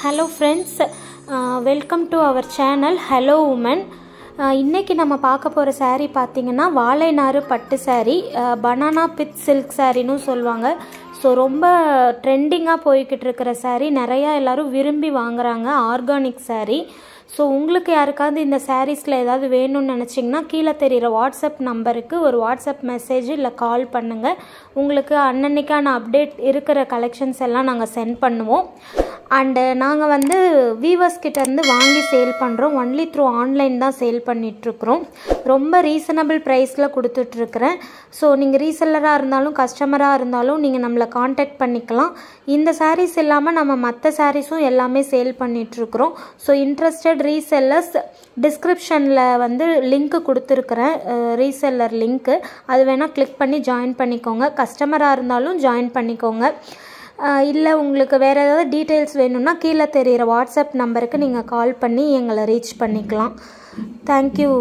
Hello friends, welcome to our channel Hello Women. இன்னைக்கு நம்ம பார்க்க போற saree பாத்தீங்கன்னா வாழை நாறு பட்டு saree, banana pith silk saree-னு சொல்வாங்க. சோ ரொம்ப ட்ரெண்டிங்கா போயிட்டு இருக்கிற saree, நிறைய எல்லாரும் விரும்பி வாங்குறாங்க ஆர்கானிக் saree. சோ உங்களுக்கு யாருக்காவது இந்த sareesல ஏதாவது வேணும்னு நினைச்சீங்கன்னா கீழ தெரியுற வாட்ஸ்அப் நம்பருக்கு ஒரு வாட்ஸ்அப் மெசேஜ் இல்ல கால் பண்ணுங்க. உங்களுக்கு அன்னன்னைக்கான அப்டேட் இருக்கிற கலெக்ஷன்ஸ் எல்லாம் நாங்க சென்ட் பண்ணுவோம். அண்ட் நாங்க வந்து வீவர்ஸ் கிட்ட இருந்து வாங்கி சேல் பண்றோம். ஒன்லி த்ரூ ஆன்லைன் தான் சேல் பண்ணிட்டு இருக்கோம். ரொம்ப ரீசனபிள் பிரைஸ்ல கொடுத்துட்டு இருக்கேன். சோ நீங்க ரீசெல்லரா இருந்தாலும் கஸ்டமரா இருந்தாலும் நீங்க நம்மள கான்டாக்ட் பண்ணிக்கலாம். இந்த sarees இல்லாம நம்ம மத்த sareesம் எல்லாமே சேல் பண்ணிட்டு இருக்கோம். சோ இன்ட்ரஸ்டட் ரீசெல்லர்ஸ் டிஸ்கிரிப்ஷன்ல வந்து லிங்க் கொடுத்திருக்கேன், ரீசெல்லர் லிங்க். அது வேணா கிளிக் பண்ணி ஜாயின் பண்ணிக்கோங்க. கஸ்டமரா இருந்தாலும் ஜாயின் பண்ணிக்கோங்க. இல்ல உங்களுக்கு வேற ஏதாவது டீடைல்ஸ் வேணும்னா கீழ தெரியுற வாட்ஸ்அப் நம்பருக்கு நீங்க கால் பண்ணி எங்களை ரீச் பண்ணிக்கலாம். Thank you.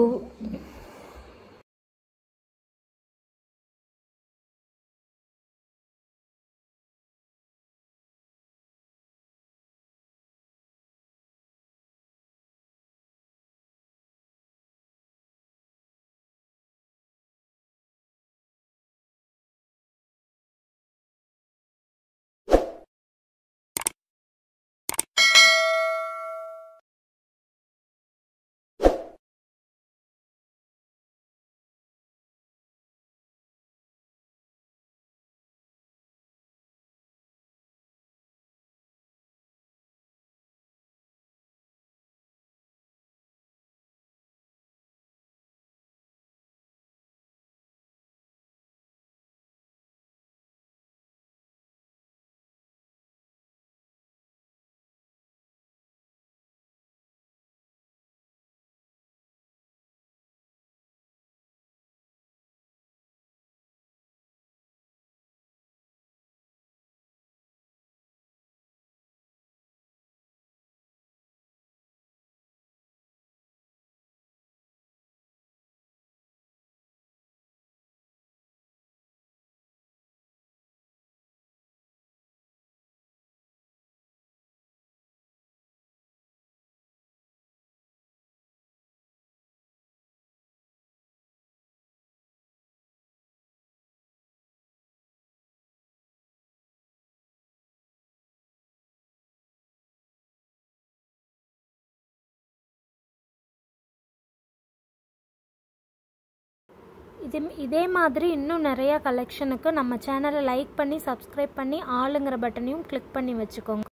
இதே மாதிரி இன்னும் நிறைய கலெக்ஷனுக்கு நம்ம சேனலை லைக் பண்ணி சப்ஸ்கிரைப் பண்ணி ஆளுங்கிற பட்டனையும் கிளிக் பண்ணி வச்சுக்கோங்க.